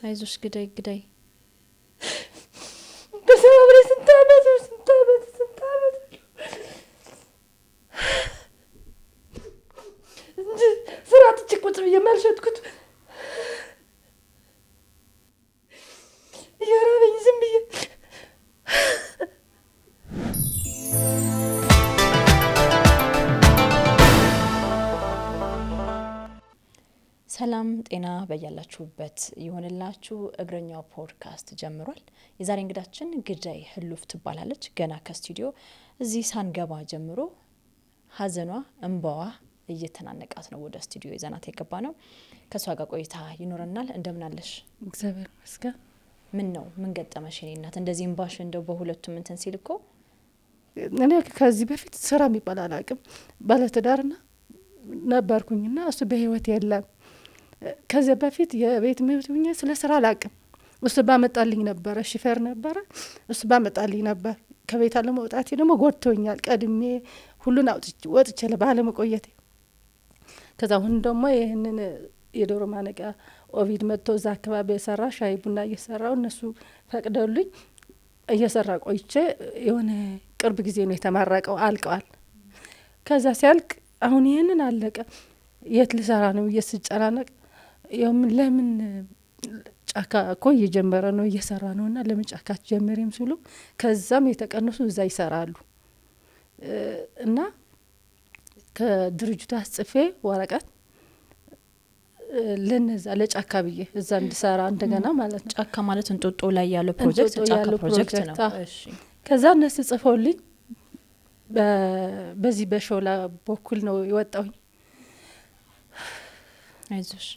አይዞሽ ግዳይ ግዳይ በሰብረ ስንታመት ስራ ትጭቁት በየማልሸጥኩት እየራበኝ ዝም ብዬ ሰላም ጤና በያላችሁበት ይሆንላችሁ። እግረኛው ፖድካስት ጀምሯል። የዛሬ እንግዳችን ግዳይ ህሉፍ ትባላለች። ገና ከስቱዲዮ እዚህ ሳንገባ ጀምሮ ሀዘኗ እንባዋ እየተናነቃት ነው ወደ ስቱዲዮ ይዘናት የገባ ነው። ከሷ ጋር ቆይታ ይኖረናል። እንደምን አለሽ? እግዚአብሔር ይመስገን። ምን ነው ምን ገጠመሽ የኔ እናት? እንደዚህ እንባሽ እንደው በሁለቱም እንትን ሲል እኮ እኔ ከዚህ በፊት ስራ የሚባል አላውቅም። ባለትዳርና ነበርኩኝና እሱ በህይወት የለም። ከዚህ በፊት የቤት ምብትኛ ስለ ስራ አላውቅም። እሱ ባመጣልኝ ነበር፣ ሹፌር ነበር። እሱ ባመጣልኝ ነበር። ከቤት አለመውጣቴ ደግሞ ጎድቶኛል። ቀድሜ ሁሉን ወጥቼ ባለመቆየቴ ከዛ አሁን ደግሞ ይህንን የዶሮ ማነቂያ ኦቪድ መጥቶ እዛ አካባቢ የሰራ ሻይ ቡና እየሰራው እነሱ ፈቅደውልኝ እየሰራ ቆይቼ የሆነ ቅርብ ጊዜ ነው የተመረቀው፣ አልቀዋል። ከዛ ሲያልቅ አሁን ይህንን አለቀ። የት ልሰራ ነው እየስጨናነቅ ለምን ጫካ እኮ እየጀመረ ነው እየሰራ ነውና ለምን ጫካ ጀመረም ሲሉ ከዛም የተቀነሱ እዛ ይሰራሉ እና ከድርጅቱ አስጽፌ ወረቀት ለነዛ ለጫካ ብዬ እዛ እንድሰራ እንደገና ማለት ነው። ጫካ ማለት እንጦጦ ላይ ያለው ፕሮጀክት ጫካ ፕሮጀክት ነው። እሺ ከዛ እነሱ ጽፈውልኝ በዚህ በሾላ በኩል ነው የወጣሁኝ። አይዞሽ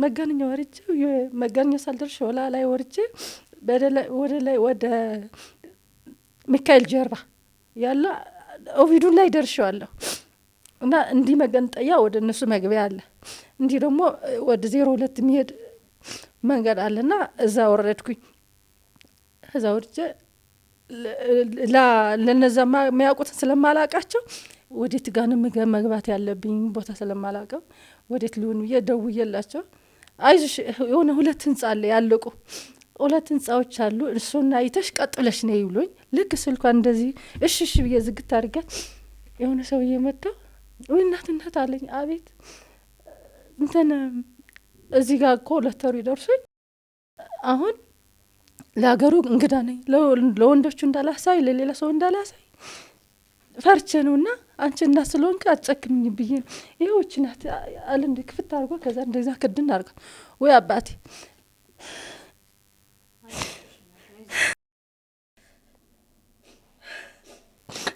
መጋነኛ ወርጄ መጋነኛ ሳልደርስ ሾላ ላይ ወርጄ ወደ ላይ ወደ ሚካኤል ጀርባ ያለ ኦቪዱን ላይ ደርሻለሁ እና እንዲህ መገንጠያ ወደ እነሱ መግቢያ አለ። እንዲህ ደግሞ ወደ 02 የሚሄድ መንገድ አለና እዛ ወረድኩኝ። እዛ ወርጄ ለነዛ የሚያውቁትን ስለማላቃቸው ወዴት ጋር ነው መግባት ያለብኝ ቦታ ስለማላቀው ወዴት ሊሆን ብዬ ደውዬላቸው አይዞሽ የሆነ 2 ህንጻ አለ ያለቁ 2 ህንጻዎች አሉ እሱና አይተሽ ቀጥለሽ ነው ይብሎኝ። ልክ ስልኳን እንደዚህ እሺ ብዬ ዝግት አድርጋ የሆነ ሰውዬ መጣ። ወይ እናት አለኝ። አቤት እንትን እዚህ ጋር እኮ 2 ወር ይደርሱኝ አሁን ለሀገሩ እንግዳ ነኝ ለወንዶቹ እንዳላሳይ ለሌላ ሰው እንዳላሳይ ፈርቼ ነውና አንቺ እናት ስለሆንክ አትጨክምኝ ብዬ ነው። ይኸውች ናት አለ እንደ ክፍት አድርጎ ከዛ እንደዛ ክድን አድርጎ ወይ አባቴ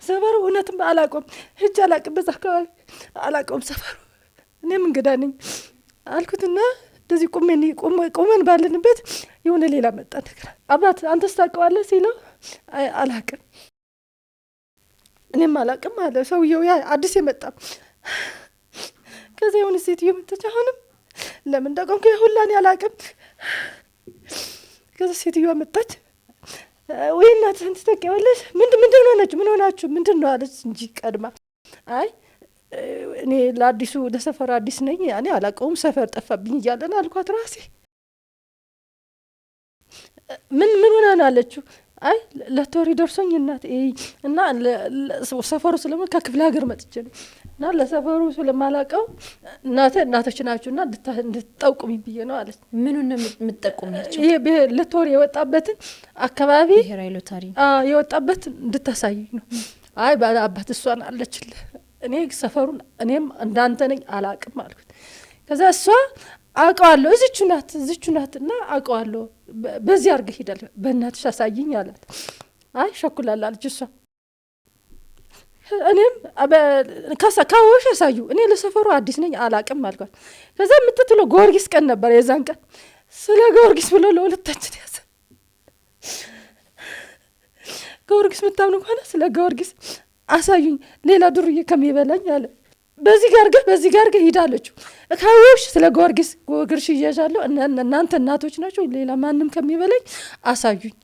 ሰፈሩ እውነትም አላውቀውም። ሂጅ አላውቅም፣ በዛ አካባቢ አላውቀውም ሰፈሩ። እኔም እንግዳ ነኝ አልኩትና እንደዚህ ቁመን ባለንበት የሆነ ሌላ መጣ ነገር። አባት አንተስ ታውቀዋለህ ሲለው አላውቅም እኔም አላውቅም አለ ሰውየው። ያ አዲስ የመጣ ከዛ የሆነ ሴትዮ መጣች። አሁንም ለምን እንደቆምኩ ሁላኔ አላውቅም። ከዛ ሴትዮዋ መጣች። ወይ እናት አንተ ታውቂዋለሽ? ምንድን ሆነች? ምን ሆናችሁ? ምንድን ነው አለች እንጂ ቀድማ። አይ እኔ ለአዲሱ ለሰፈር አዲስ ነኝ እኔ አላውቀውም ሰፈር ጠፋብኝ እያለን አልኳት ራሴ። ምን ሆና ነው አለችው። አይ ለቶሪ ደርሶኝ እናት እና ሰፈሩ ስለማ ከክፍለ ሀገር መጥቼ ነው እና ለሰፈሩ ስለማላውቀው እናቶች ናችሁና እንድትጠቁሚ ብዬ ነው አለች። ምኑን ነው የምትጠቁሚያቸው? ይሄ ለቶሪ የወጣበትን አካባቢ ብሔራዊ ሎተሪ የወጣበት እንድታሳይኝ ነው። አይ ባለ አባት እሷን አለችልህ እኔ ሰፈሩን እኔም እንዳንተ ነኝ አላውቅም አልኩት። ከዛ እሷ አውቀዋለሁ እዚቹ ናትና አውቀዋለሁ በዚህ አድርገህ ሂዳል በእናትሽ አሳይኝ አላት። አይ ሸኩላል አለች እሷ። እኔም ካወሽ አሳዩ እኔ ለሰፈሩ አዲስ ነኝ አላውቅም አልኳት። ከዛ የምትትለው ጊዮርጊስ ቀን ነበር። የዛን ቀን ስለ ጊዮርጊስ ብሎ ለሁለታችን ያዘ። ጊዮርጊስ ምታምኑ ከሆነ ስለ ጊዮርጊስ አሳዩኝ ሌላ ዱርዬ ከሚበላኝ አለ። በዚህ ጋር ሂዳለችው። ካወሽ ስለ ጊዮርጊስ ግርሽ ይያዣለሁ እናንተ እናቶች ናቸው ሌላ ማንም ከሚበላኝ አሳዩኝ።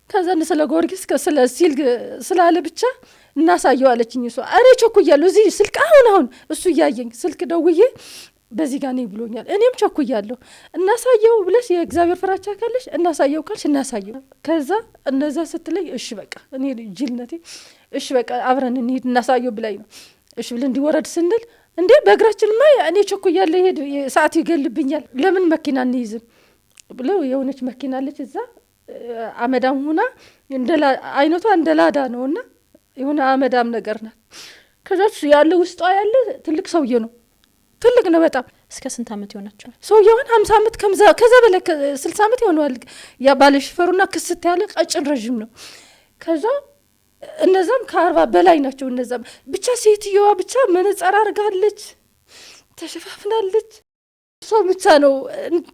ከዛ ስለ ጊዮርጊስ ስለ ሲል ስላለ ብቻ እናሳየው አለችኝ እሷ። አሬ ቸኩያለሁ እዚህ ስልክ አሁን እሱ ያየኝ ስልክ ደውዬ በዚህ ጋር ነኝ ብሎኛል። እኔም ቸኩያለሁ። እናሳየው ብለሽ የእግዚአብሔር ፍራቻ ካለሽ እናሳየው ካልሽ እናሳየው። ከዛ እነዛ ስትለኝ እሺ በቃ እኔ ጅልነቴ እሺ በቃ አብረን እንሂድ እናሳየው ብላኝ ነው እሺ ብለን እንዲወረድ ስንል እንዴ በእግራችንማ እኔ ቸኩያለሁ ይሄድ ሰዓት ይገልብኛል ለምን መኪና እንይዝም ብለው የሆነች መኪና አለች እዛ አመዳም ሆና እንደላ አይነቷ እንደላዳ ነውና የሆነ አመዳም ነገር ናት። ከዛች ያለ ውስጧ ያለ ትልቅ ሰውዬ ነው ትልቅ ነው በጣም። እስከ ስንት አመት ይሆናቸዋል? ሰውዬውን 50 አመት ከዛ በላይ 60 አመት ይሆናል። ያ ባለሽፈሩና ክስት ያለ ቀጭን ረጅም ነው። ከዛ እነዛም ከ40 በላይ ናቸው። እነዛም ብቻ ሴትዮዋ ብቻ መነጽር አርጋለች ተሸፋፍናለች። እሷ ብቻ ነው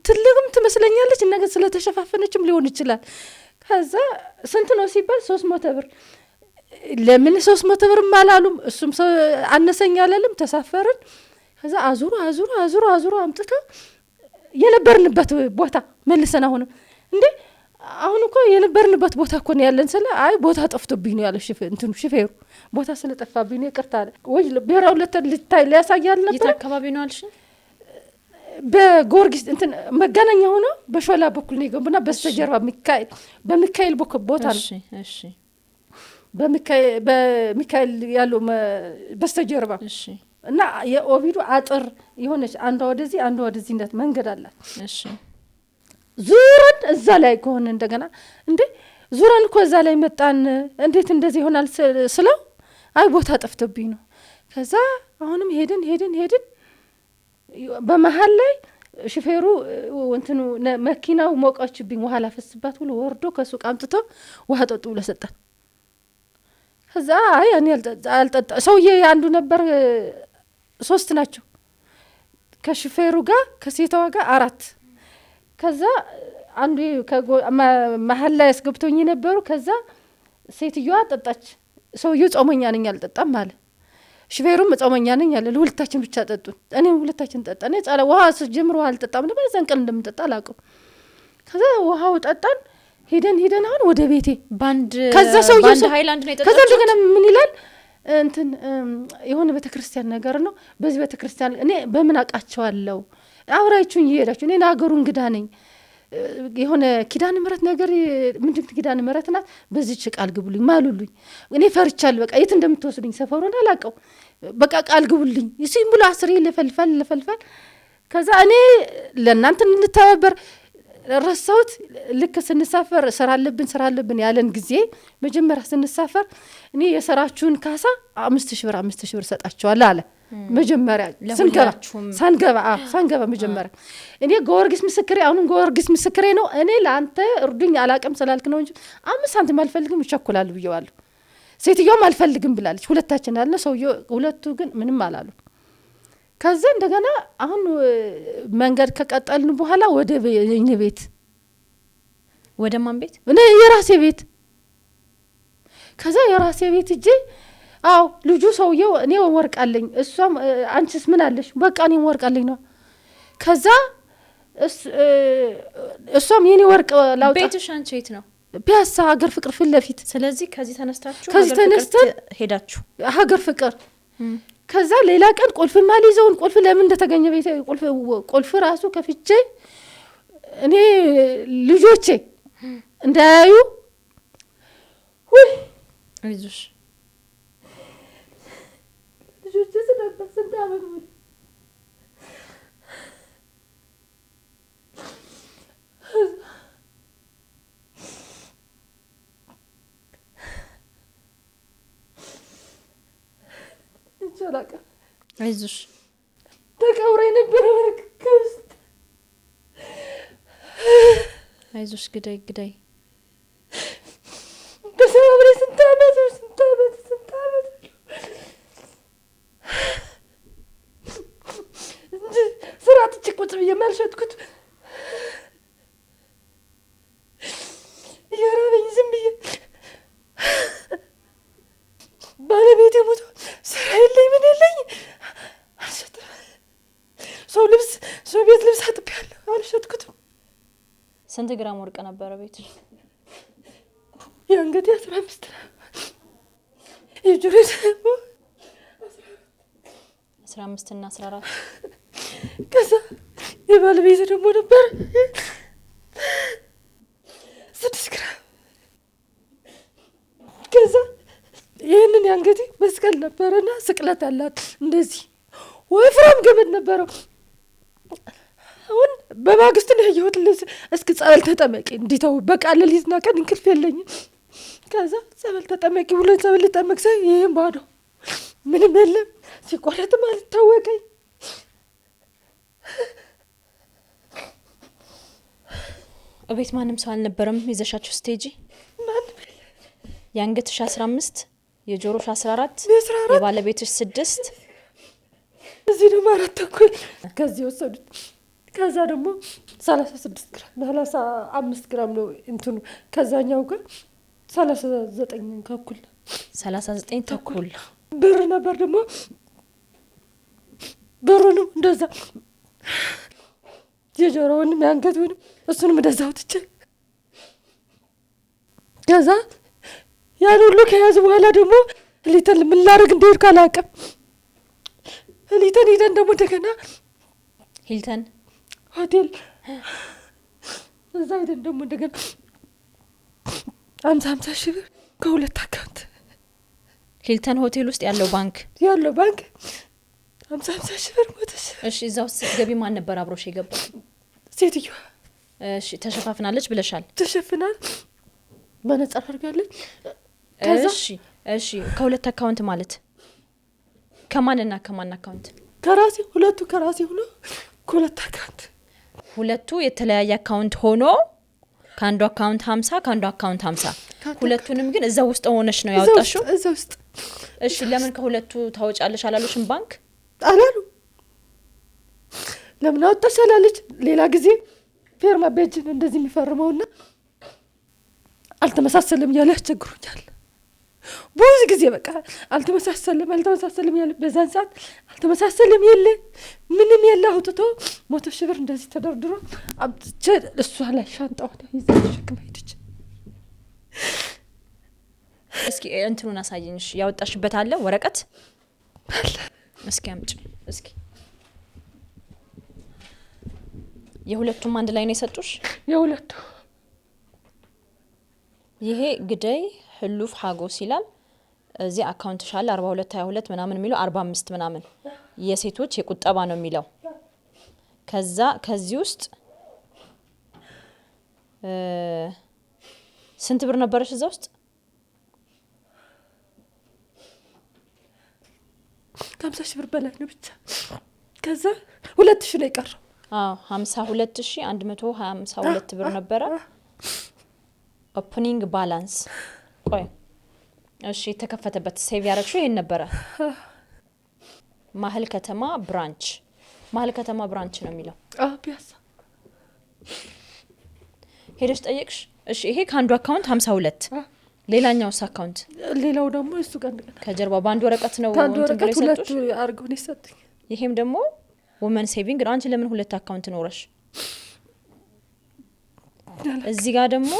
ትልቅም ትመስለኛለች እና ስለተሸፋፈነችም ሊሆን ይችላል። ከዛ ስንት ነው ሲባል 300 ብር። ለምን 300 ብር አላሉም። እሱም ሰው አነሰኛ አላለም። ተሳፈርን። ከዛ አዙሩ አምጥታ የነበርንበት ቦታ መልሰን አሁንም እንዴ አሁን እኮ የነበርንበት ቦታ እኮ ነው ያለን ስለ አይ ቦታ ጠፍቶብኝ ነው ያለ ሹፌሩ ቦታ ስለጠፋብኝ ነው ይቅርታ አለ። ወይ ብሔራዊ ልታይ ሊያሳያል ነበር። የት አካባቢ ነው አልሽ? በጊዮርጊስ እንትን መገናኛ ሆኖ በሾላ በኩል ነው የገቡና በስተጀርባ በሚካኤል ቦታ ነው። እሺ በሚካኤል ያለው በስተጀርባ እሺ። እና የኦቪዱ አጥር የሆነች አንዷ ወደዚህ አንዷ ወደዚህ እንደት መንገድ አላት። እሺ ዙረን እዛ ላይ ከሆነ እንደገና እንዴ ዙረን እኮ እዛ ላይ መጣን እንዴት እንደዚህ ይሆናል ስለው አይ ቦታ ጠፍቶብኝ ነው። ከዛ አሁንም ሄድን በመሃል ላይ ሹፌሩ እንትኑ መኪናው ሞቀችብኝ ውሃ ላፈስባት ብሎ ወርዶ ከሱቅ አምጥቶ ውሃ ጠጡ ብሎ ሰጣን። ከዛ አይ እኔ አልጠጣ ሰውዬ አንዱ ነበር 3 ናቸው ከሹፌሩ ጋር ከሴታዋ ጋር 4 ከዛ አንዱ መሀል ላይ አስገብቶኝ ነበሩ። ከዛ ሴትዮዋ ጠጣች። ሰውዬው ጾመኛ ነኝ አልጠጣም አለ። ሹፌሩም ጾመኛ ነኝ አለ። ለሁለታችን ብቻ ጠጡን። እኔም ሁለታችን ጠጣን። ጻለ ውሃ ጀምሮ አልጠጣም ነበር ዘንቀል እንደምጠጣ አላውቅም። ከዛ ውሃው ጠጣን። ሄደን አሁን ወደ ቤቴ ከዛ ሰውዬው ሃይላንድ ነው የጠጣው። ከዛ እንደገና ምን ይላል እንትን የሆነ ቤተክርስቲያን ነገር ነው። በዚህ ቤተክርስቲያን እኔ በምን አቃቸዋለሁ አውራይቹኝ ይሄዳችሁ እኔ ናገሩ እንግዳ ነኝ የሆነ ኪዳነ ምህረት ነገር ምንድነው ኪዳነ ምህረት ናት። በዚህ ቃል ግቡልኝ ማሉልኝ እኔ ፈርቻለሁ። በቃ የት እንደምትወስዱኝ ሰፈሩን አላውቀው በቃ ቃል ግቡልኝ ይሲም ብሎ 10 ለፈልፋል። ከዛ እኔ ለእናንተ እንተባበር ረሳሁት። ልክ ስንሳፈር ስራ አለብን ያለን ጊዜ መጀመሪያ ስንሳፈር እኔ የሰራችሁን ካሳ 5000 ብር ሰጣቸዋለሁ አለ። መጀመሪያ ሳንገባ መጀመሪያ እኔ ጊዮርጊስ ምስክሬ አሁን ጊዮርጊስ ምስክሬ ነው። እኔ ለአንተ እርዱኝ አላቅም ስላልክ ነው እንጂ 5 ሳንቲም አልፈልግም እቸኩላለሁ ብየዋለሁ። ሴትዮዋም አልፈልግም ብላለች። ሁለታችን አለ ሰውዬው ሁለቱ ግን ምንም አላሉ። ከዛ እንደገና አሁን መንገድ ከቀጠልን በኋላ ወደ እኔ ቤት ወደ ማን ቤት? እኔ የራሴ ቤት። ከዛ የራሴ ቤት እጄ አው ልጁ ሰውዬው እኔ ወርቃለኝ እሷም አንቺስ ምን አለሽ? በቃ እኔ ወርቃለኝ ነው። ከዛ እሷም የኔ ወርቅ ላውጣ። ቤትሽ አንቺ የት ነው? ፒያሳ ሀገር ፍቅር ፊት ለፊት። ስለዚህ ከዚህ ተነስታችሁ ከዚህ ተነስተን ሄዳችሁ ሀገር ፍቅር። ከዛ ሌላ ቀን ቁልፍ ማሊዘውን ቁልፍ ለምን እንደተገኘ ቤት ቁልፍ ራሱ ከፍቼ እኔ ልጆቼ እንዳያዩ አይዞሽ ልጆቼ ስለበት ስንታመት ይቻላል። አይዞሽ ተቀብሬ ነበር ከውስጥ አይዞሽ ግዳይ በሰብሬ ስንታመት ስራ ትቼ ቁጭ ብዬ ማልሸጥኩት እየራበኝ ዝም ብዬ ባለቤቴ ሞቶ ስራ የለኝ ምን የለኝ አልሸጥም። ሰው ቤት ልብስ አጥቤያለሁ አልሸጥኩትም። ስንት ግራም ወርቅ ነበረ ቤት? የአንገቴ 15 የጆሮ 15 እና 14 ከዛ የባለቤት ደግሞ ነበር 6 ግራም። ከዛ ይህንን ያንገቴ መስቀል ነበረና ስቅለት አላት እንደዚህ ወፍራም ገመድ ነበረው። አሁን በማግስት ነው ያየሁት። እስኪ ጸበል ተጠመቂ እንዲተው በቃ ሌሊትና ቀን እንቅልፍ የለኝም። ከዛ ጸበል ተጠመቂ ብሎ ጸበል ተጠመቅ ሳይ ይሄም ባዶ ምንም የለም። ሲቆረጥም አልታወቀኝ። እቤት ማንም ሰው አልነበረም ይዘሻቸው ስቴጂ? ማንም የአንገትሽ 15 የጆሮሽ 14 የባለቤትሽ 6 እዚህ ደግሞ 4 ተኩል ከዚህ ወሰዱት። ከዛ ደግሞ 36 ግራም 35 ግራም ነው እንትኑ። ከዛኛው ግን 39 ተኩል 39 ተኩል ብር ነበር ደግሞ ብሩንም እንደዛ የጆሮውንም የአንገቱንም እሱንም እንደዛ አውጥቼ ከዛ ያን ሁሉ ከያዙ በኋላ ደግሞ ሊተን ምን ላደርግ እንደሄድኩ አላውቅም። ሊተን ሄደን ደግሞ እንደገና ሂልተን ሆቴል እዛ ሄደን ደግሞ እንደገና 50 ሺህ ብር ከሁለት አካውንት ሂልተን ሆቴል ውስጥ ያለው ባንክ 50 ሺህ ብር ሞተሽ። እሺ እዛ ውስጥ ስትገቢ ማን ነበር አብሮሽ የገባው? ሴትዮዋ። እሺ ተሸፋፍናለች ብለሻል? ተሸፍናል፣ መነጽር አድርጋለች። እሺ ከሁለት አካውንት ማለት ከማንና ከማን አካውንት? ከራሴ ሁለቱ ከራሴ ሆኖ ከሁለት አካውንት ሁለቱ የተለያየ አካውንት ሆኖ ከአንዱ አካውንት 50 ከአንዱ አካውንት 50 ሁለቱንም ግን እዛ ውስጥ ሆነሽ ነው ያወጣሽው? እዛ ውስጥ። እሺ ለምን ከሁለቱ ታወጫለሽ አላሉሽም? ባንክ አላሉ። ለምን አወጣሽ አላለች። ሌላ ጊዜ ፌርማ ቤጅን እንደዚህ የሚፈርመውና አልተመሳሰለም ያለ ያስቸግሩኛል። ብዙ ጊዜ በቃ አልተመሳሰለም ያለ በዛን ሰዓት አልተመሳሰለም የለ ምንም የለ። አውጥቶ 100 ሺህ ብር እንደዚህ ተደርድሮ አምጥቼ እሷ ላይ ሻንጣው ይዛ ተሸክማ ሄደች። እስኪ እንትኑን አሳየኝሽ። ያወጣሽበት አለ ወረቀት አለ? እስኪ አምጪ። እስኪ የሁለቱም አንድ ላይ ነው የሰጡሽ? የሁለቱ። ይሄ ግደይ ህሉፍ ሀጎስ ይላል። እዚህ አካውንት ሻለ 4222 ምናምን የሚለው 45 ምናምን የሴቶች የቁጠባ ነው የሚለው። ከዛ ከዚህ ውስጥ ስንት ብር ነበረሽ እዛ ውስጥ? 50 ሺህ ብር በላይ ነው ብቻ። ከዛ 2000 ነው የቀረው። 52152 ብር ነበረ። ኦፕኒንግ ባላንስ ቆይ እሺ የተከፈተበት ሴቭ ያረግሽው ይሄን ነበረ። ማህል ከተማ ብራንች ነው የሚለው። ፒያሳ ሄደሽ ጠየቅሽ? እሺ ይሄ ከአንዱ አካውንት 52 ሌላኛውስ አካውንት? ሌላው ደግሞ እሱ ጋር ከጀርባ ባንድ ወረቀት ነው እንትን ብለው ሁለት አርገው ነው የሰጡኝ። ይሄም ደግሞ ወመን ሴቪንግ አንቺ ለምን ሁለት አካውንት ኖረሽ? እዚህ ጋር ደግሞ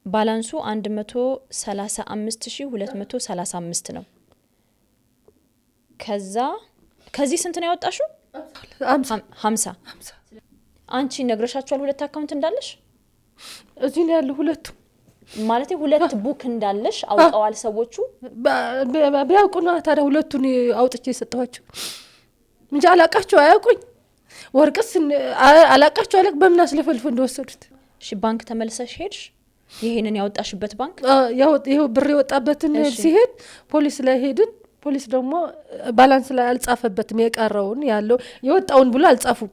ባላንሱ 135235 ነው። ከዚህ ስንት ነው ያወጣሽው? 50 አንቺ ነግረሻቸዋል ሁለት አካውንት እንዳለሽ? እዚህ ነው ያለው ሁለቱ ማለት ሁለት ቡክ እንዳለሽ አውቀዋል ሰዎቹ? ቢያውቁ ነው ታዲያ ሁለቱን አውጥቼ የሰጠኋቸው እንጂ አላቃቸው አያውቁኝ። ወርቅስ አላቃቸው አላቅ በምን አስለፈልፎ እንደወሰዱት። እሺ ባንክ ተመልሰሽ ሄድሽ? ይሄንን ያወጣሽበት ባንክ ይሄው ብር የወጣበትን ሲሄድ ፖሊስ ላይ ሄድን። ፖሊስ ደግሞ ባላንስ ላይ አልጻፈበትም። የቀረውን ያለው የወጣውን ብሎ አልጻፉም።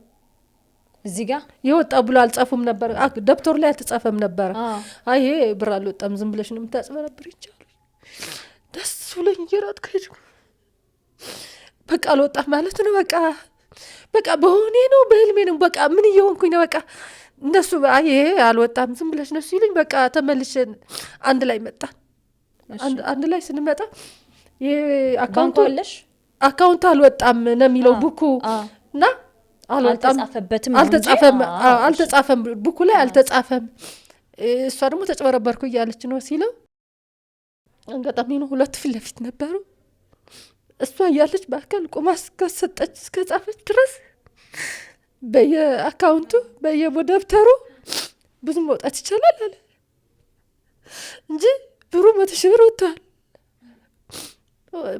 እዚህ ጋር የወጣው ብሎ አልጻፉም ነበር። ደብተር ላይ አልተጻፈም ነበር። ይሄ ብር አልወጣም ዝም ብለሽ ነው የምታጽበረብር ይቻላል። ደስ ብሎኝ እየሮጥኩ ሄድኩ። በቃ አልወጣም ማለት ነው። በቃ በሆኔ ነው በህልሜ ነው። በቃ ምን እየሆንኩኝ ነው? በቃ እነሱ ይሄ አልወጣም ዝም ብለሽ ነው ሲሉኝ በቃ ተመልሼ አንድ ላይ መጣ። አንድ ላይ ስንመጣ ይሄ አካውንት አልወጣም ነው የሚለው ቡኩ እና አልተጻፈም ቡኩ ላይ አልተጻፈም። እሷ ደግሞ ተጨበረበርኩ እያለች ነው ሲለው አጋጣሚ ነው ሁለት ፊት ለፊት ነበሩ። እሷ ያለች በአካል ቆማ እስከሰጠች እስከጻፈች ድረስ በየአካውንቱ በየደብተሩ ብዙ መውጣት ይቻላል አለ እንጂ ብሩ 100,000 ብር ወጥቷል።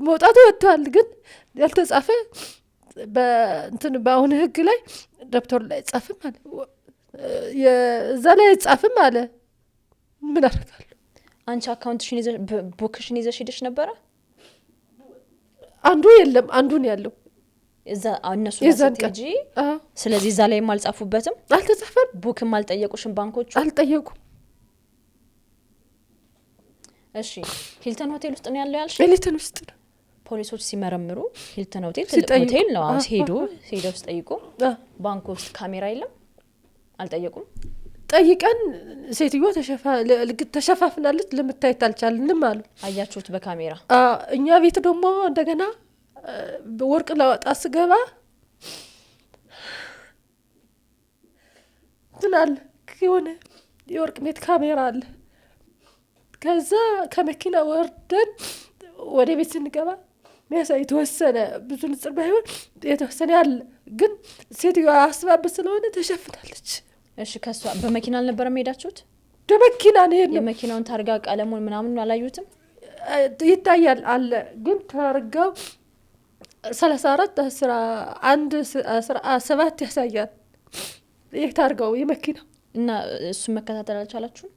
መውጣቱ ወጥቷል፣ ግን ያልተጻፈ በእንትን በአሁን ህግ ላይ ደብተር ላይ ጻፍም አለ የዛ ላይ ጻፍም አለ። ምን አደርጋለሁ? አንቺ አካውንትሽን ይዘሽ ቡክሽን ይዘሽ ሄደሽ ነበረ? አንዱ የለም አንዱን ያለው እዛ እነሱ ስትጂ። ስለዚህ እዛ ላይም አልጻፉበትም? አልተጻፈም። ቡክም አልጠየቁሽም ባንኮቹ? አልጠየቁም። እሺ ሂልተን ሆቴል ውስጥ ነው ያለው ያልሽ? ሂልተን ውስጥ ነው። ፖሊሶች ሲመረምሩ ሂልተን ሆቴል ትልቅ ሆቴል ነው። አሁን ሄደው ሲጠይቁ ባንክ ውስጥ ካሜራ የለም? አልጠየቁም? ጠይቀን ሴትዮ ተሸፋፍናለች ለምታየት አልቻልንም አሉ። አያችሁት በካሜራ? እኛ ቤት ደግሞ እንደገና ወርቅ ላወጣ ስገባ ምን አለ የሆነ የወርቅ ቤት ካሜራ አለ። ከዛ ከመኪና ወርደን ወደ ቤት ስንገባ ሚያሳይ የተወሰነ ብዙ ንጽር ባይሆን የተወሰነ ያለ፣ ግን ሴትዮ አስባበት ስለሆነ ተሸፍናለች። እሺ ከሷ በመኪና አልነበረም ሄዳችሁት? በመኪና ነው የሄድነው። የመኪናውን ታርጋ ቀለሙን ምናምን አላዩትም? ይታያል አለ፣ ግን ታርጋው 34 11 17 ያሳያል። ይሄ ታርጋው የመኪናው እና እሱ መከታተል አልቻላችሁም?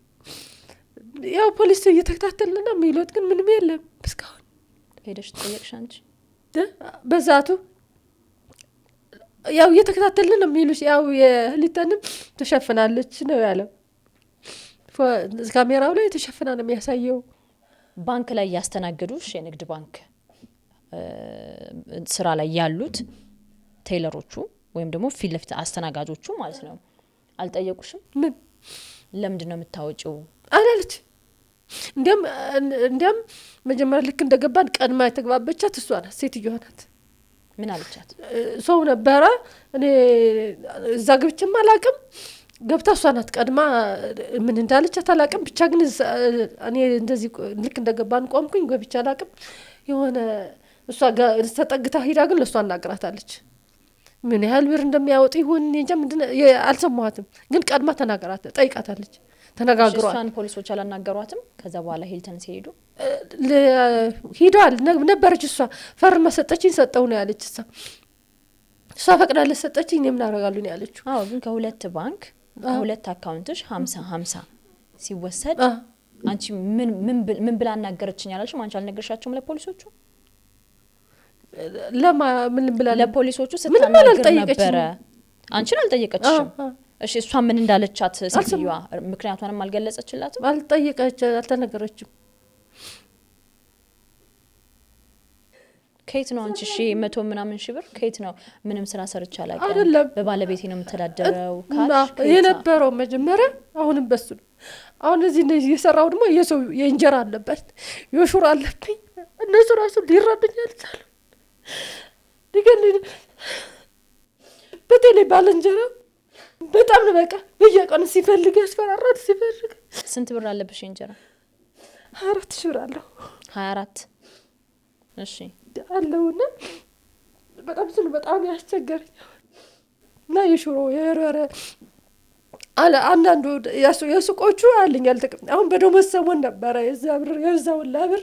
ያው ፖሊስ እየተከታተልና የሚሉት ግን ምንም የለም እስካሁን። ሄደሽ ጠየቅሽ አንቺ? በዛቱ ያው እየተከታተልን ነው የሚሉሽ። ያው የህሊተንም ተሸፍናለች ነው ያለው። ካሜራው ላይ ተሸፍና ነው የሚያሳየው። ባንክ ላይ ያስተናገዱሽ የንግድ ባንክ ስራ ላይ ያሉት ቴይለሮቹ ወይም ደግሞ ፊት ለፊት አስተናጋጆቹ ማለት ነው አልጠየቁሽም? ምን ለምንድን ነው የምታወጪው አላለች። እንዲያም መጀመሪያ ልክ እንደገባን ቀድማ የተግባበቻት እሷ ናት፣ ሴትዮዋ ናት። ምን አለቻት? ሰው ነበረ እኔ እዛ ገብቼም አላቅም። ገብታ እሷ ናት ቀድማ ምን እንዳለቻት አላቅም። ብቻ ግን እኔ እንደዚህ ልክ እንደገባን ቆምኩኝ፣ ገብቼ አላቅም። የሆነ እሷ ጋር ተጠግታ ሄዳ ግን ለእሷ እናገራታለች። ምን ያህል ብር እንደሚያወጡ ይሁን እንጃ አልሰማኋትም፣ ግን ቀድማ ተናገራት ጠይቃታለች። ተነጋግሯል። እሷን ፖሊሶች አላናገሯትም? ከዛ በኋላ ሂልተን ሲሄዱ ሄዷል ነበረች። እሷ ፈርማ ሰጠችኝ ሰጠው ነው ያለች። እሷ ፈቅዳለች ሰጠችኝ፣ እኔ ምን አደርጋለሁ ነው ያለችው። አዎ ግን ከሁለት ባንክ ከሁለት አካውንትሽ 50 ሲወሰድ አንቺ ምን ብላ አናገረችኝ አላልሽም? አንቺ አልነገርሻቸውም ለፖሊሶቹ? ምን ብላ ለፖሊሶቹ ስትናገር ነበረ? አንቺን አልጠየቀችሽም? እሺ እሷ ምን እንዳለቻት ሴትዮዋ ምክንያቱንም አልገለጸችላትም? አልተነገረችም። ከየት ነው አንቺ 100 ምናምን ሺህ ብር ከየት ነው? ምንም ስራ ሰርቻ አላውቅም፣ አይደለም በባለቤቴ ነው የምተዳደረው ካልሽ የነበረው መጀመሪያ። አሁንም በሱ ነው። አሁን እዚህ የሰራው ደግሞ የሰው የእንጀራ አለበት የሹር አለብኝ። እነሱ ራሱ ሊረዱኝ አልቻሉ። በተለይ ባለንጀራ በጣም ነው በቃ በየቀኑ ሲፈልግ ያስፈራራል። ሲፈልግ ስንት ብር አለብሽ እንጀራ? 24 ሺህ ብር አለው። 24 እሺ አለውና በጣም ብዙ ነው። በጣም ያስቸገረኝ እና የሽሮ የረረ አለ አንዳንዱ የሱቆቹ አለኝ አልተቀም። አሁን በደሞዝ ሰሞን ነበረ የዛው ላብር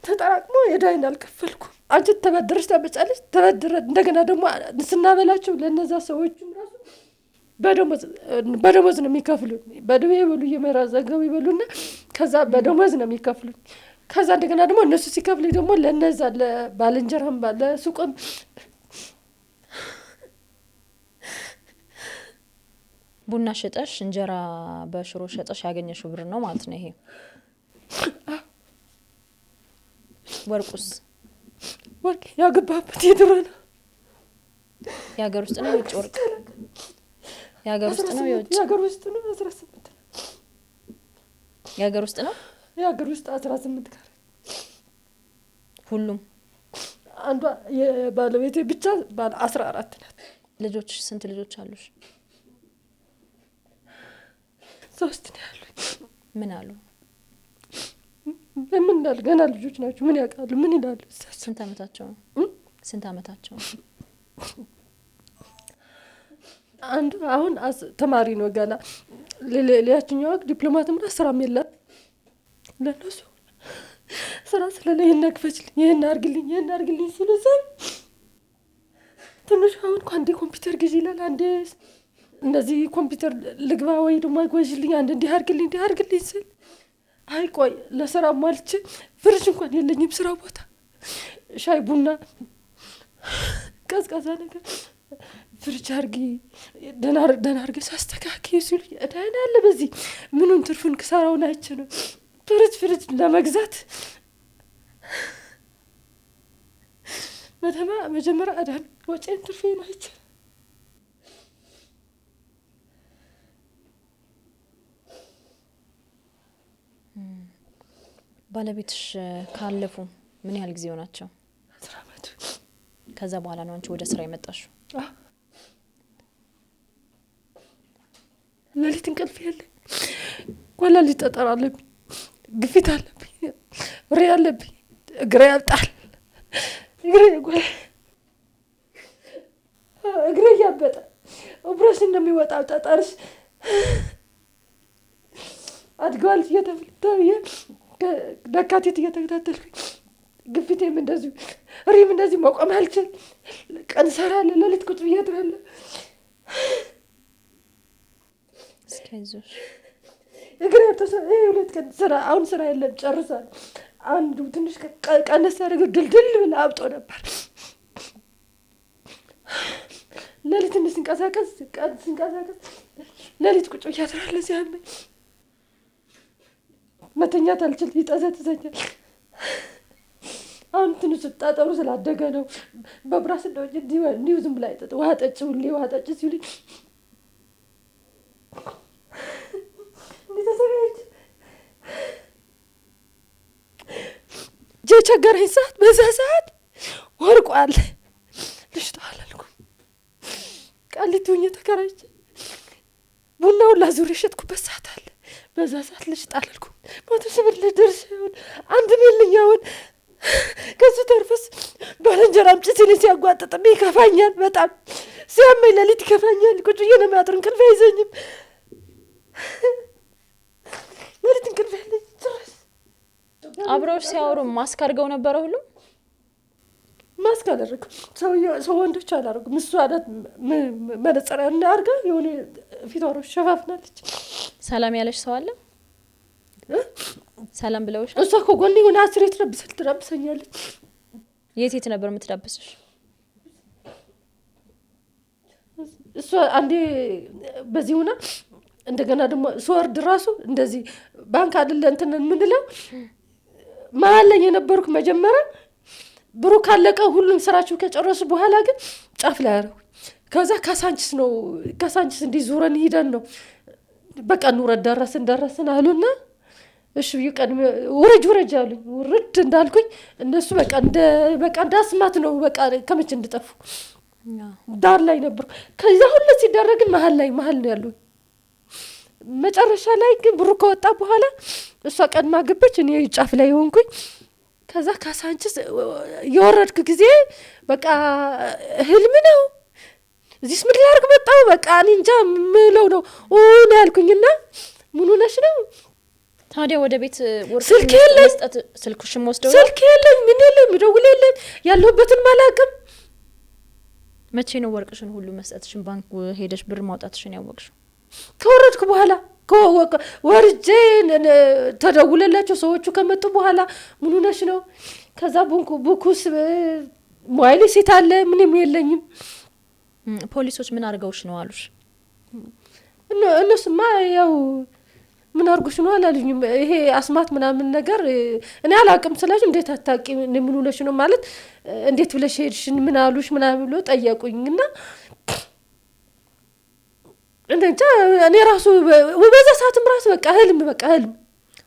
ተጠራቅሞ የዳይን አልከፈልኩም። አንቺ ተበድረሽ ታመጫለሽ። ተበድረ እንደገና ደግሞ ስናበላቸው ለነዛ ሰዎችም ራሱ በደሞዝ ነው የሚከፍሉን። በደዌ ይበሉ እየመራዘገው ይበሉና ከዛ በደሞዝ ነው የሚከፍሉን። ከዛ እንደገና ደግሞ እነሱ ሲከፍሉ ደግሞ ለነዛ ለባልንጀራም ለሱቅም ቡና ሸጠሽ እንጀራ በሽሮ ሸጠሽ ያገኘሽው ብር ነው ማለት ነው ይሄ። ወርቅ ያገባበት የድሮ ነው። የሀገር ውስጥ ነው የውጭ ወርቅ? የሀገር ውስጥ ነው የውጭ? የሀገር ውስጥ ነው። 18 የሀገር ውስጥ ነው። የሀገር ውስጥ 18 ካሬ ሁሉም። አንዷ የባለቤቴ ብቻ ባለ 14 ናት። ልጆች ስንት ልጆች አሉሽ? 3 ነው ያሉኝ። ምን አሉ? ምን እንዳል ገና ልጆች ናቸው። ምን ያውቃሉ? ምን ይላሉ? ስንት አመታቸው ነው? ስንት አመታቸው? አንዱ አሁን ተማሪ ነው ገና ሌላኛው ዲፕሎማትም ስራም የለም ለነሱ ስራ ስለሌለ ይሄን አርግልኝ ሲሉ ዘን ትንሽ አሁን አንዴ ኮምፒውተር ግዢ ይላል አንዴ እንደዚህ ኮምፒውተር ልግባ ወይ ደግሞ አግወዥልኝ አንዴ እንዲህ አርግልኝ ስል አይ ቆይ ለስራ ማልች ፍርሽ እንኳን የለኝም ስራ ቦታ ሻይ ቡና ቀዝቃዛ ነገር ፍርጅ አርጊ ደና አርገሽ አስተካኪ ሲሉ እዳና አለ በዚህ ምኑን ትርፉን ክሳራውን አይችልም ፍርጅ ለመግዛት መጀመሪያ አዳን ወጪን ትርፉን አይችልም ባለቤትሽ ካለፉ ምን ያህል ጊዜ ሆናቸው? 10 አመት ከዛ በኋላ ነው አንቺ ወደ ስራ የመጣሽው? ለሊት እንቅልፍ የለኝ ወላሊት ጠጠር አለብኝ ግፊት አለብኝ ወሬ አለብኝ እግሬ ያብጣል እግሬ ያበጣ ኦፕሬሽን እንደሚወጣው ጠጠርሽ አድጓል እየተፈለየ ደካቴት እየተከታተልኩኝ ግፊቴም እንደዚህ ሪም እንደዚህ መቆም አልችል ቀን ሰራለሁ ለሊት ቁጭ ብዬ አድራለሁ እስከዚህ እግሬ ሁለት ቀን አሁን ስራ የለም ጨርሳል አንዱ ትንሽ ቀነስ ያደረገው ድልድል ብላ አብጦ ነበር ለሊት እንስንቀሳቀስ ለሊት ቁጭ ብዬ አድራለሁ ሲያመኝ መተኛት አልችል ይጠዘጥዘኛል አሁን ትንሽ ጠጠሩ ስላደገ ነው በብራስ ነው እንጂ ዝም ብላ አይጠጥ ውሃ ጠጭ ሲሉኝ እንዴት ቸገረኝ ሰዓት በዛ ሰዓት ወርቋል ልሽጣል አልኩ ቃሊቱኝ ተከራይቼ ቡናውን ላዙር የሸጥኩበት ሰዓት አለ በዛ ሰዓት ልሽጣል አልኩ ሞት ስብል ልደርስ ይሁን አንድ ሚልኛውን ከሱ ተርፈስ ባለንጀራ አምጪ ሲለኝ ሲያጓጥጥብኝ ይከፋኛል በጣም ሲያመኝ ለሊት ይከፋኛል ቁጭ ብዬ ነው የሚያድር እንቅልፍ አይዘኝም ለሊት እንቅልፍ የለኝም ጭራሽ አብረውሽ ሲያወሩ ማስክ አድርገው ነበረ ሁሉም ማስክ አደረገው ሰው ወንዶች አላደረጉም እሱ አዳት መነጽር አድርጋ የሆነ ፊቷን ሸፋፍናለች ሰላም ያለሽ ሰው አለ ሰላም ብለውሽ እሷ ከጎኔ ሆነ አስሬት ትረብሰኛለች የት ነበር የምትዳብስሽ እሷ አንዴ በዚህ ሆና እንደገና ደግሞ ስወርድ ራሱ እንደዚህ ባንክ አይደለ እንትን ምንለው መሀል ላይ የነበርኩ መጀመሪያ ብሩክ አለቀ ሁሉም ስራቸው ከጨረሱ በኋላ ግን ጫፍ ላይ አረው ከዛ ካሳንቺስ እንዲዙረን ሄደን ነው በቃ ኑረድ ደረስን አሉና እሺ ይቀድም ወረጅ አሉኝ ወርድ እንዳልኩኝ እነሱ በቃ እንዳስማት ነው በቃ ከመቼ እንድጠፉ ዳር ላይ ነበር ከዛ ሁሉ ሲደረግ መሀል ነው ያለው መጨረሻ ላይ ግን ብሩክ ከወጣ በኋላ እሷ ቀድማ ገበች እኔ ጫፍ ላይ ሆንኩኝ ከዛ ካሳንቺስ የወረድክ ጊዜ በቃ ህልም ነው እዚህስ ምን ሊያርግ መጣው በቃ እንጃ ምለው ነው ያልኩኝና ምን ሆነሽ ነው ታዲያ ወደ ቤት ስልክ መስጠት ስልክሽም ወስደው ስልክ የለኝ ምን የለኝ ምደውልልኝ ያለሁበትን ማላቅም መቼ ነው ወርቅሽን ሁሉ መስጠትሽን ባንክ ሄደሽ ብር ማውጣትሽን ያወቅሽው ከወረድኩ በኋላ ወርጄ ተደውለላቸው ሰዎቹ ከመጡ በኋላ ምን ሆነሽ ነው ከዛ ቡኩስ ሞባይል ሴት አለ ምንም የለኝም ፖሊሶች ምን አርገውሽ ነው አሉሽ እነሱማ ያው ምን አርጉሽ ነው አላሉኝም ይሄ አስማት ምናምን ነገር እኔ አላቅም ስለዚህ እንዴት አታቂ ምን ሆነሽ ነው ማለት እንዴት ብለሽ ሄድሽን ምን አሉሽ ምናምን ብሎ ጠየቁኝና እንዴት እኔ ራሱ ወበዛ ሰዓትም ራስ በቃ ህልም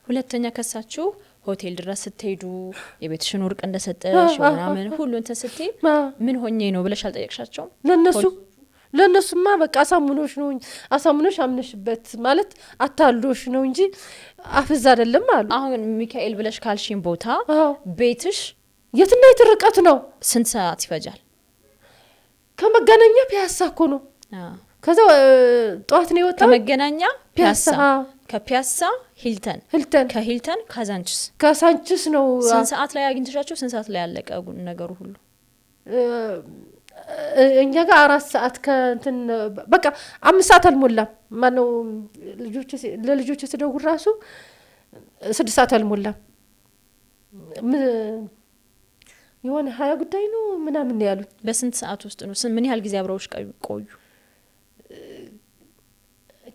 ሁለተኛ ከሳችሁ ሆቴል ድረስ ስትሄዱ የቤትሽን ወርቅ እንደሰጠሽ ምናምን ሁሉ እንተ ስትይ ምን ሆኜ ነው ብለሽ አልጠየቅሻቸውም ለነሱማ በቃ አሳምኖሽ አምነሽበት ማለት አታልዶሽ ነው እንጂ አፍዛ አይደለም አሉ አሁን ሚካኤል ብለሽ ካልሽን ቦታ ቤትሽ የትና የትርቀት ነው? ስንት ሰዓት ይፈጃል? ከመገናኛ ፒያሳ እኮ ነው። ከዛ ጧት ነው የወጣው ከመገናኛ ፒያሳ፣ ከፒያሳ ሂልተን፣ ከሂልተን ካዛንቺስ ነው። ስንት ሰዓት ላይ አግኝተሻቸው? ስንት ሰዓት ላይ ያለቀ ነገሩ ሁሉ? እኛ ጋር 4 ሰዓት ከእንትን በቃ 5 ሰዓት አልሞላም። ማነው ለልጆች ስደውል ራሱ 6 ሰዓት አልሞላም። የሆነ 20 ጉዳይ ነው ምናምን ያሉኝ። በስንት ሰዓት ውስጥ ነው? ምን ያህል ጊዜ አብረውሽ ቆዩ?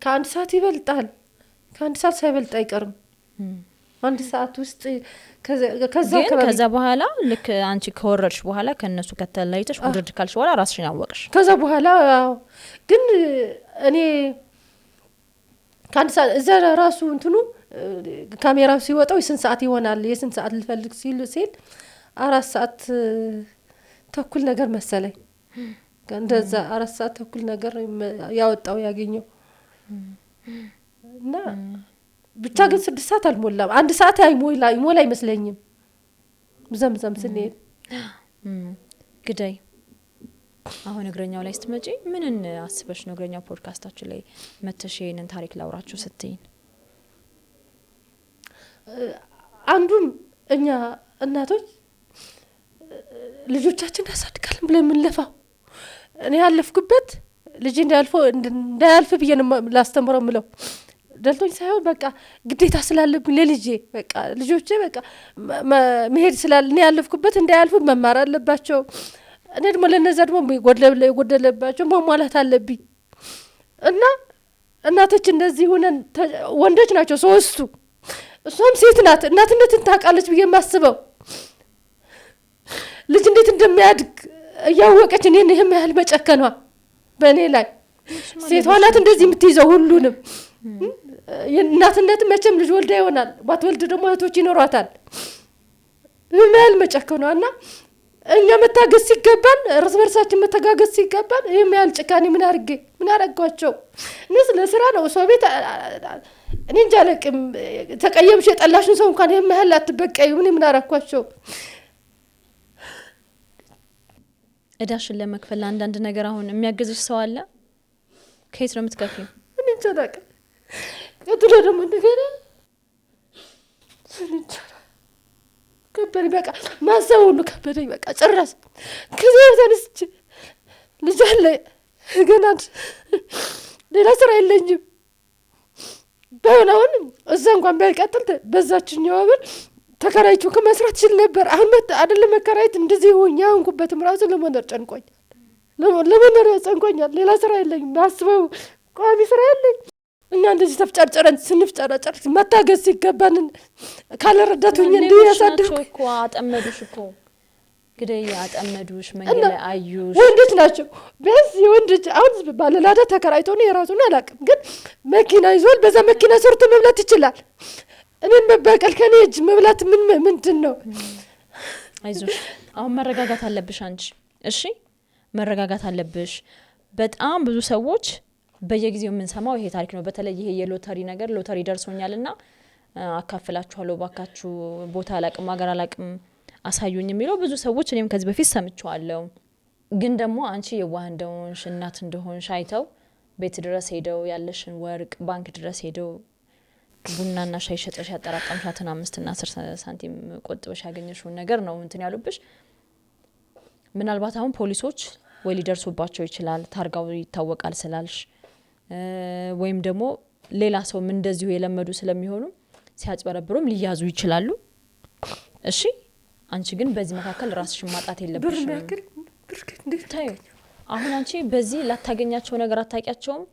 ከአንድ ሰዓት ይበልጣል። ከአንድ ሰዓት ሳይበልጥ አይቀርም። አንድ ሰዓት ውስጥ ከዛ በኋላ ልክ አንቺ ከወረድሽ በኋላ ከነሱ ከተለያይተሽ ወረድ ካልሽ በኋላ ራስሽን አወቅሽ? ከዛ በኋላ ግን እኔ ከአንድ ሰዓት እዛ ራሱ እንትኑ ካሜራው ሲወጣው የስንት ሰዓት ይሆናል የስንት ሰዓት ልፈልግ ሲል 4 ሰዓት ተኩል ነገር መሰለኝ። እንደዛ 4 ሰዓት ተኩል ነገር ያወጣው ያገኘው እና ብቻ ግን 6 ሰዓት አልሞላም። 1 ሰዓት ይሞላ አይመስለኝም። ዘምዘም ስንሄድ ግዳይ አሁን እግረኛው ላይ ስትመጪ ምንን አስበሽ ነው እግረኛው ፖድካስታችን ላይ መተሽ ይሄንን ታሪክ ላውራችሁ ስትይኝ? አንዱም እኛ እናቶች ልጆቻችን ያሳድጋልን ብለን የምንለፋው እኔ ያለፍኩበት ልጅ እንዳያልፍ ብዬ ነው ላስተምረው ምለው ደልቶኝ ሳይሆን በቃ ግዴታ ስላለብኝ ለልጄ በቃ ልጆቼ በቃ መሄድ ስላለ እኔ ያለፍኩበት እንዳያልፉ መማር አለባቸው። እኔ ደግሞ ለነዛ ደግሞ የጎደለባቸው መሟላት አለብኝ እና እናቶች እንደዚህ ሆነን ወንዶች ናቸው 3ቱ እሷም ሴት ናት። እናትነትን ታውቃለች ብዬ የማስበው ልጅ እንዴት እንደሚያድግ እያወቀች እኔን ይህም ያህል መጨከኗ በእኔ ላይ ሴቷ ናት እንደዚህ የምትይዘው ሁሉንም። የእናትነት መቼም ልጅ ወልዳ ይሆናል ባትወልድ ደግሞ እህቶች ይኖሯታል። ይህም ያህል መጨከኗ እና እኛ መታገስ ሲገባን እርስ በርሳችን መተጋገስ ሲገባን ይህም ያህል ጭካኔ ምን አረጓቸው? እነሱ ለስራ ነው ሰው ቤት እኔ እንጃ አለቅም። ተቀየምሽ የጠላሽን ሰው እንኳን ይህም ያህል አትበቀዩ። ምን አረኳቸው? እዳሽን ለመክፈል አንዳንድ ነገር አሁን የሚያገዝሽ ሰው አለ? ከየት ነው የምትከፍይው? እኔ እንጃ አለቅም። ቀጥሎ ደግሞ እንደገና ከበደኝ። በቃ ማሰብ ሁሉ ከበደኝ። በቃ ጭራሽ ከዚህ ተነስቼ ልጅ አለ ገና ሌላ ስራ የለኝም። በሆነውን እዛ እንኳን ባይቀጥል በዛችኛው ብር ተከራይቹ ከመስራት ይችል ነበር። አህመድ አይደለም መከራይት እንደዚህ ሆኛ እንኩበትም ራሱ ለመኖር ጨንቆኛል። ለመኖር ጨንቆኛል። ሌላ ስራ የለኝም። ማስበው ቋሚ ስራ የለኝ። እኛ እንደዚህ ተፍጨርጨረን ስንፍጨረጨር መታገስ ሲገባን ካለረዳቱኝ እንዲህ ያሳደኩ እኮ አጠመዱሽ እኮ ግዴ አጠመዱሽ። መንገድ ላይ አዩሽ። ወንዶች ናቸው ቢያንስ የወንዶች አሁን ባለላዳ ተከራይቶ ነው የራሱን አላውቅም፣ ግን መኪና ይዟል። በዛ መኪና ሰርቶ መብላት ይችላል። እኔን መበቀል ከኔ እጅ መብላት ምንድን ነው? አይዞሽ አሁን መረጋጋት አለብሽ አንቺ። እሺ መረጋጋት አለብሽ። በጣም ብዙ ሰዎች በየጊዜው የምንሰማው ይሄ ታሪክ ነው። በተለይ ይሄ የሎተሪ ነገር ሎተሪ ደርሶኛልና አካፍላችኋለሁ ባካችሁ፣ ቦታ አላቅም ሀገር አላቅም አሳዩኝ የሚለው ብዙ ሰዎች እኔም ከዚህ በፊት ሰምቻለሁ። ግን ደግሞ አንቺ የዋህ እንደሆንሽ እናት እንደሆንሽ አይተው ቤት ድረስ ሄደው ያለሽን ወርቅ ባንክ ድረስ ሄደው ቡናና ሻይ ሸጠሽ ያጠራቀምሻትን 5 እና 10 ሳንቲም ቆጥበሽ ያገኘሽውን ነገር ነው እንትን ያሉብሽ። ምናልባት አሁን ፖሊሶች ወይ ሊደርሱባቸው ይችላል ታርጋው ይታወቃል ስላልሽ፣ ወይም ደግሞ ሌላ ሰው ምን እንደዚሁ የለመዱ ስለሚሆኑ ሲያጭበረብሩም ሊያዙ ይችላሉ። እሺ አንቺ ግን በዚህ መካከል ራስሽን ማጣት የለብሽም። ታዩ አሁን አንቺ በዚህ ላታገኛቸው ነገር አታቂያቸውም።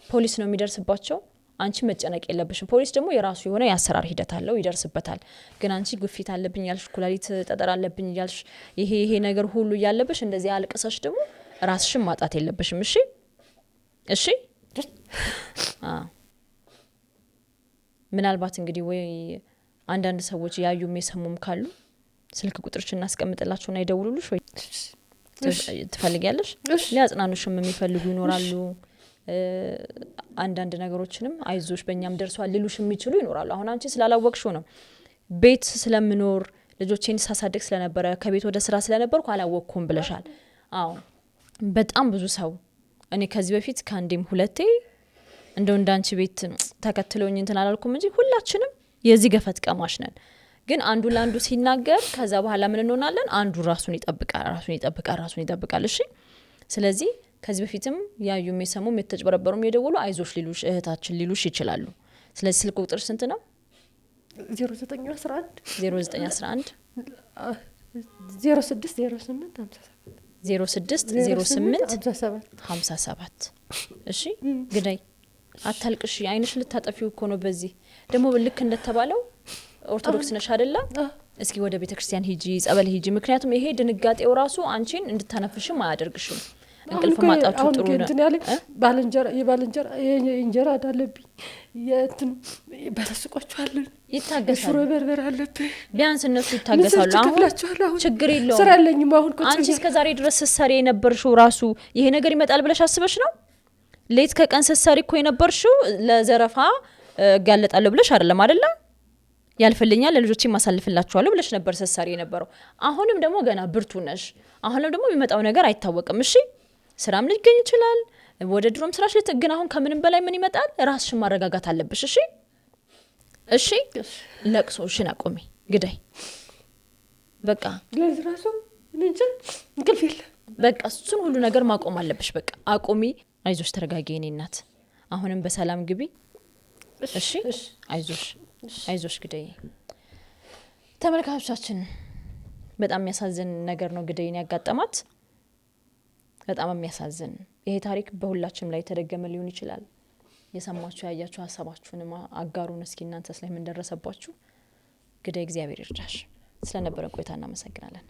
ፖሊስ ነው የሚደርስባቸው። አንቺ መጨነቅ የለብሽም። ፖሊስ ደግሞ የራሱ የሆነ ያሰራር ሂደት አለው ይደርስበታል። ግን አንቺ ግፊት አለብኝ ያልሽ ኩላሊት ጠጠር አለብኝ ያልሽ ይሄ ነገር ሁሉ ያለብሽ እንደዚህ አልቀሰሽ ደግሞ ራስሽን ማጣት የለብሽም። እሺ እሺ ምናልባት እንግዲህ ወይ አንዳንድ ሰዎች ያዩም የሰሙም ካሉ ስልክ ቁጥርሽ እናስቀምጥላችሁና ይደውሉልሽ ወይ ትፈልጊያለሽ? ሊያጽናኑሽም የሚፈልጉ ይኖራሉ። አንዳንድ ነገሮችንም አይዞሽ በእኛም ደርሷል ሊሉሽ የሚችሉ ይኖራሉ። አሁን አንቺ ስላላወቅሽው ነው። ቤት ስለምኖር ልጆቼን ሳሳድግ ስለነበረ ከቤት ወደ ስራ ስለነበርኩ አላወቅኩም ብለሻል። አዎ በጣም ብዙ ሰው እኔ ከዚህ በፊት ከአንዴም ሁለቴ እንደው እንዳንቺ ቤት ተከትለውኝ እንትን አላልኩም እንጂ ሁላችንም የዚህ ገፈት ቀማሽ ነን። ግን አንዱ ለአንዱ ሲናገር ከዛ በኋላ ምን እንሆናለን? አንዱ ራሱን ይጠብቃል። እሺ ስለዚህ ከዚህ በፊትም ያዩም የሰሙም የተጨበረበሩም የደወሉ አይዞሽ ሊሉሽ እህታችን ሊሉሽ ይችላሉ። ስለዚህ ስልክ ቁጥር ስንት ነው? 0911 0911 0608 እሺ ግዳይ አታልቅሽ። አይንሽ ልታጠፊው እኮ ነው። በዚህ ደግሞ ልክ እንደተባለው ኦርቶዶክስ ነሽ አይደለ? እስኪ ወደ ቤተክርስቲያን ሂጂ፣ ጸበል ሂጂ። ምክንያቱም ይሄ ድንጋጤው ራሱ አንቺን እንድታነፍሽም አያደርግሽም። እንቅልፍ ማጣቱ ጥሩ ነው። እንጀራ አዳለብኝ የእንትን በተስቆቻለሁ ይታገሳሉ። ሽሮ በርበር አለብኝ። ቢያንስ እነሱ ይታገሳሉ። አሁን ችግር የለውም። ስራ አለኝም። አሁን አንቺ እስከዛሬ ድረስ ስትሰሪ የነበርሽው ራሱ ይሄ ነገር ይመጣል ብለሽ አስበሽ ነው? ሌት ከቀን ስትሰሪ እኮ የነበርሽው ለዘረፋ ጋለጣለሁ ብለሽ አይደለም አይደለ? ያልፈልኛል ለልጆቼ ማሳልፍላችኋለሁ ብለሽ ነበር ስትሰሪ የነበረው። አሁንም ደግሞ ገና ብርቱ ነሽ። አሁንም ደግሞ የሚመጣው ነገር አይታወቅም። እሺ ስራም ሊገኝ ይችላል። ወደ ድሮም ስራሽ ግን አሁን ከምንም በላይ ምን ይመጣል? ራስሽን ማረጋጋት አለብሽ። እሺ ለቅሶሽን አቆሚ ግዳይ። በቃ ለዚህ ራሱ እንጂ እንቅልፍ የለም። በቃ እሱን ሁሉ ነገር ማቆም አለብሽ። በቃ አቆሚ። አይዞሽ ተረጋጊ የኔ እናት። አሁንም በሰላም ግቢ። እሺ አይዞሽ ግዳይ። ተመልካቾቻችን በጣም የሚያሳዝን ነገር ነው ግዳይን ያጋጠማት። በጣም የሚያሳዝን ይሄ ታሪክ በሁላችንም ላይ ተደገመ ሊሆን ይችላል። የሰማችሁ ያያችሁ ሀሳባችሁን አጋሩን። እስኪ እናንተስ ላይ ምን ደረሰባችሁ? ግዳይ እግዚአብሔር ይርዳሽ። ስለነበረ ቆይታ እናመሰግናለን።